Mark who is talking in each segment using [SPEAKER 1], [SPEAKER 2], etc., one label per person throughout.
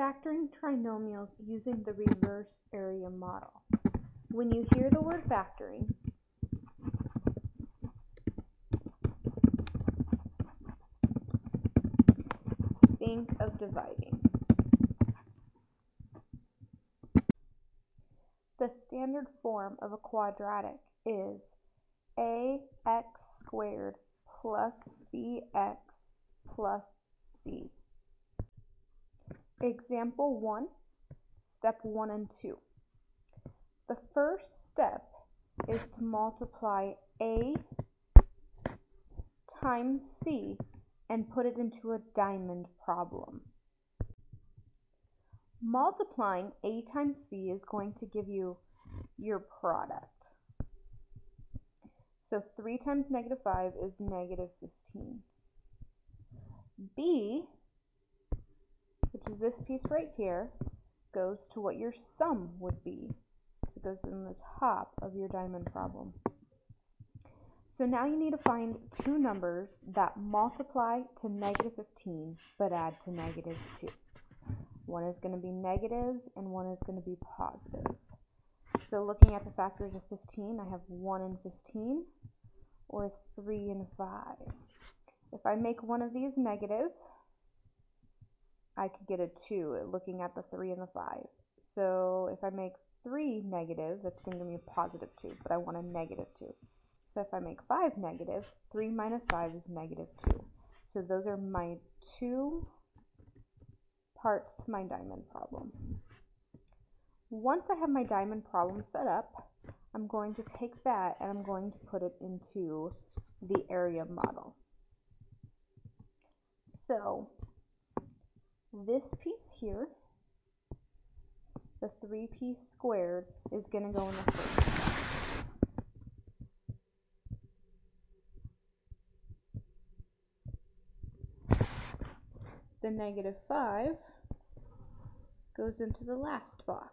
[SPEAKER 1] Factoring trinomials using the reverse area model. When you hear the word factoring, think of dividing. The standard form of a quadratic is ax squared plus bx plus c. Example 1, step 1 and 2. The first step is to multiply a times c and put it into a diamond problem. Multiplying a times c is going to give you your product. So 3 times negative 5 is negative 15. B, which is this piece right here, goes to what your sum would be. So it goes in the top of your diamond problem. So now you need to find two numbers that multiply to negative 15 but add to negative 2. One is going to be negative and one is going to be positive. So looking at the factors of 15, I have 1 and 15, or 3 and 5. If I make one of these negative, I could get a 2 looking at the 3 and the 5. So if I make 3 negative, that's going to give me a positive 2, but I want a negative 2. So if I make 5 negative, 3 minus 5 is negative 2. So those are my two parts to my diamond problem. Once I have my diamond problem set up, I'm going to take that and I'm going to put it into the area model. So this piece here, the 3p squared, is going to go in the first. The negative 5 goes into the last box.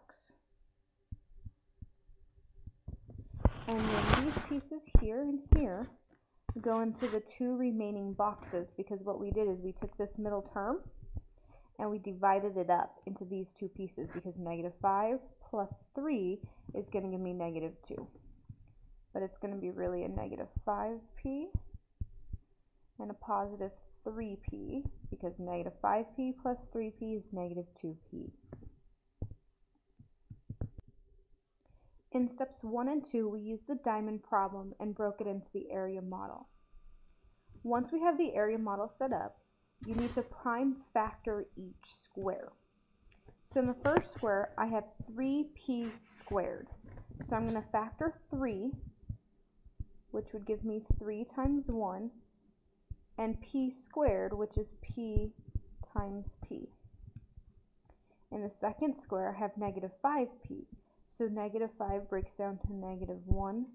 [SPEAKER 1] And then these pieces here and here go into the two remaining boxes, because what we did is we took this middle term and we divided it up into these two pieces, because negative 5 plus 3 is going to give me negative 2. But it's going to be really a negative 5p and a positive 3p, because negative 5p plus 3p is negative 2p. In steps 1 and 2, we used the diamond problem and broke it into the area model. Once we have the area model set up, you need to prime factor each square. So in the first square, I have 3p squared. So I'm going to factor 3, which would give me 3 times 1, and p squared, which is p times p. In the second square, I have negative 5p. So negative 5 breaks down to negative 1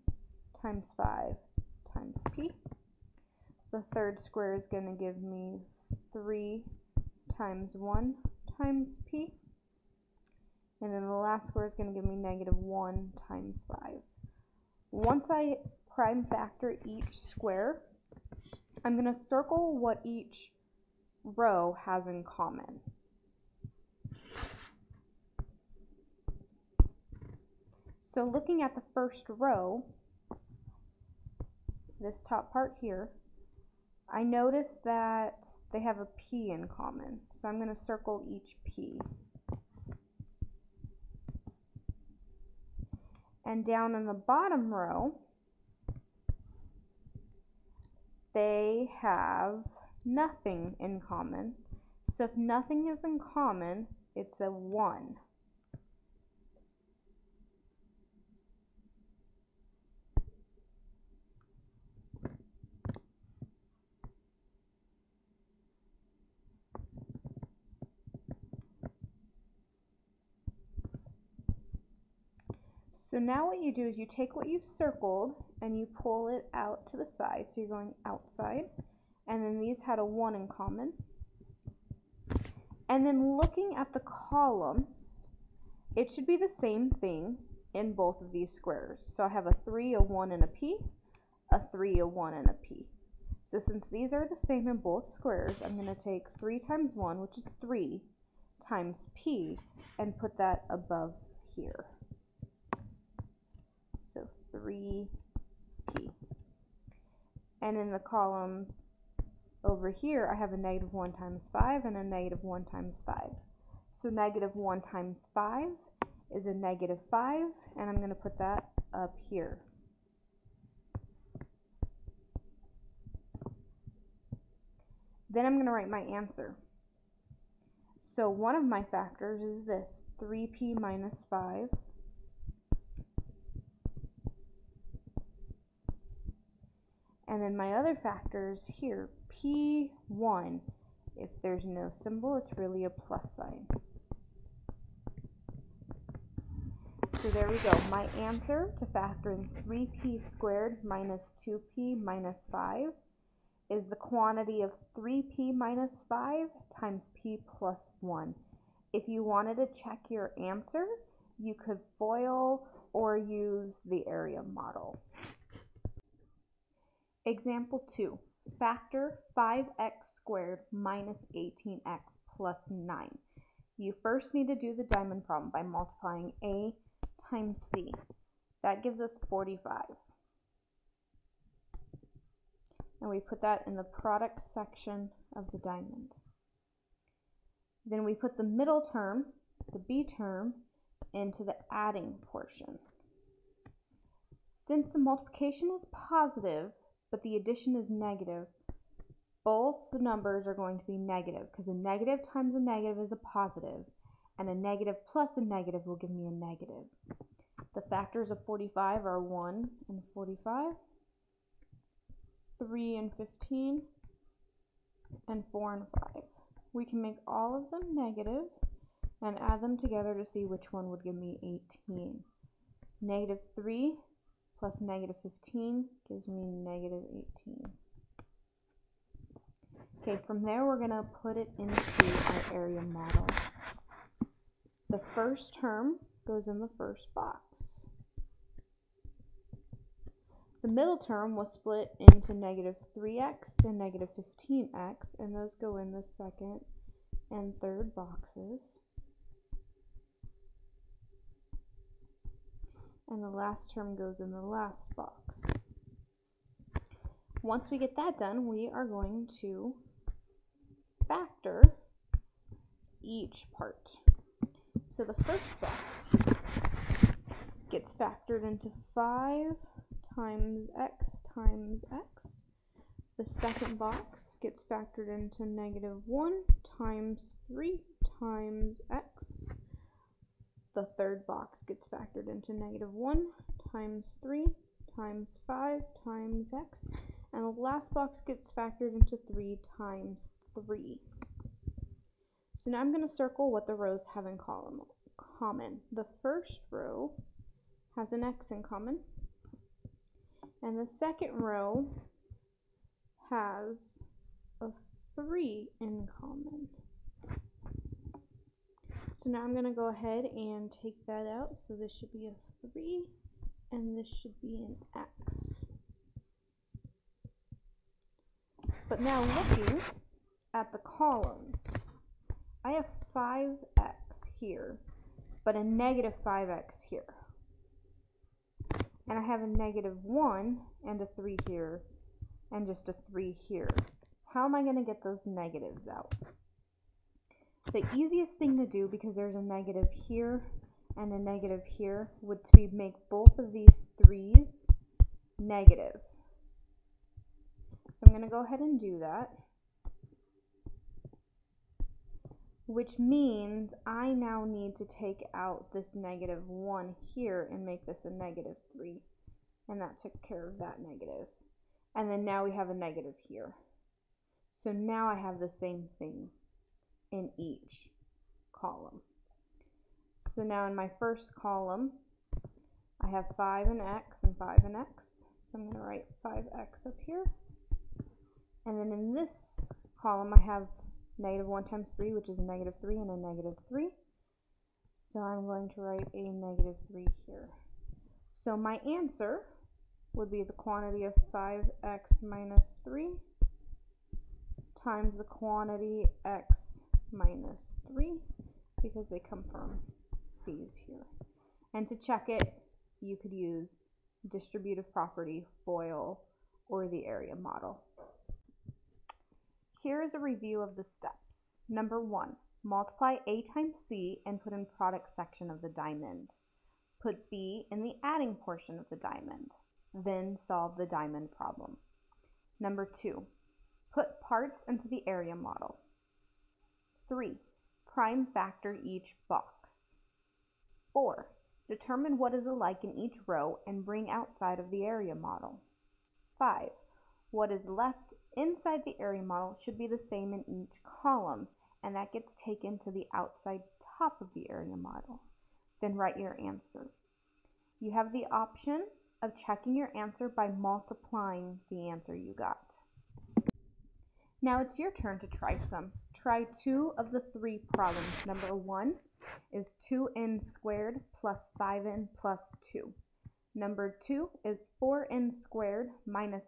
[SPEAKER 1] times 5 times p. The third square is going to give me 3 times 1 times p. And then the last square is going to give me negative 1 times 5. Once I prime factor each square, I'm going to circle what each row has in common. So looking at the first row, this top part here, I notice that they have a p in common. So I'm going to circle each p. And down in the bottom row, they have nothing in common. So if nothing is in common, it's a 1. So now what you do is you take what you've circled and you pull it out to the side. So you're going outside, and then these had a 1 in common. And then looking at the columns, it should be the same thing in both of these squares. So I have a 3, a 1, and a p, a 3, a 1, and a p. So since these are the same in both squares, I'm going to take 3 times 1, which is 3, times p and put that above here. So 3p. And in the columns over here, I have a negative 1 times 5 and a negative 1 times 5. So negative 1 times 5 is a negative 5, and I'm going to put that up here. Then I'm going to write my answer. So one of my factors is this, 3p minus 5. And then my other factors here, p1. If there's no symbol, it's really a plus sign. So there we go. My answer to factor in 3p squared minus 2p minus 5 is the quantity of 3p minus 5 times p plus 1. If you wanted to check your answer, you could FOIL or use the area model. Example 2. Factor 5x squared minus 18x plus 9. You first need to do the diamond problem by multiplying a times c. That gives us 45. And we put that in the product section of the diamond. Then we put the middle term, the b term, into the adding portion. Since the multiplication is positive, but the addition is negative, both the numbers are going to be negative, because a negative times a negative is a positive, and a negative plus a negative will give me a negative. The factors of 45 are 1 and 45, 3 and 15, and 4 and 5. We can make all of them negative and add them together to see which one would give me 18. Negative 3 plus negative 15 gives me negative 18. Okay, from there we're going to put it into our area model. The first term goes in the first box. The middle term was split into negative 3x and negative 15x, and those go in the second and third boxes. And the last term goes in the last box. Once we get that done, we are going to factor each part. So the first box gets factored into 5 times x times x. The second box gets factored into negative 1 times 3 times x. The third box gets factored into negative 1 times 3 times 5 times x. And the last box gets factored into 3 times 3. So now I'm going to circle what the rows have in common. The first row has an x in common, and the second row has a 3 in common. So now I'm going to go ahead and take that out. So this should be a 3, and this should be an x. But now looking at the columns, I have 5x here, but a negative 5x here. And I have a negative 1 and a 3 here, and just a 3 here. How am I going to get those negatives out? The easiest thing to do, because there's a negative here and a negative here, would be make both of these 3's negative. So I'm going to go ahead and do that, which means I now need to take out this negative 1 here and make this a negative 3, and that took care of that negative. And then now we have a negative here. So now I have the same thing in each column. So now in my first column, I have 5 and x and 5 and x. So I'm going to write 5x up here. And then in this column, I have negative 1 times 3, which is a negative 3 and a negative 3. So I'm going to write a negative 3 here. So my answer would be the quantity of 5x minus 3 times the quantity x minus 3. because they come from these here. And to check it, you could use distributive property, FOIL, or the area model. Here is a review of the steps. Number 1, multiply A times C and put in product section of the diamond. Put B in the adding portion of the diamond. Then solve the diamond problem. Number 2, put parts into the area model. 3, prime factor each box. 4, determine what is alike in each row and bring outside of the area model. 5, what is left inside the area model should be the same in each column, and that gets taken to the outside top of the area model. Then write your answer. You have the option of checking your answer by multiplying the answer you got. Now it's your turn to try some. Try 2 of the 3 problems. Number 1 is 2n squared plus 5n plus 2. Number 2 is 4n squared minus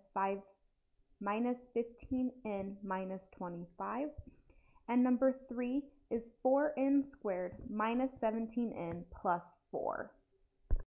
[SPEAKER 1] 15n minus 25. And number 3 is 4n squared minus 17n plus 4.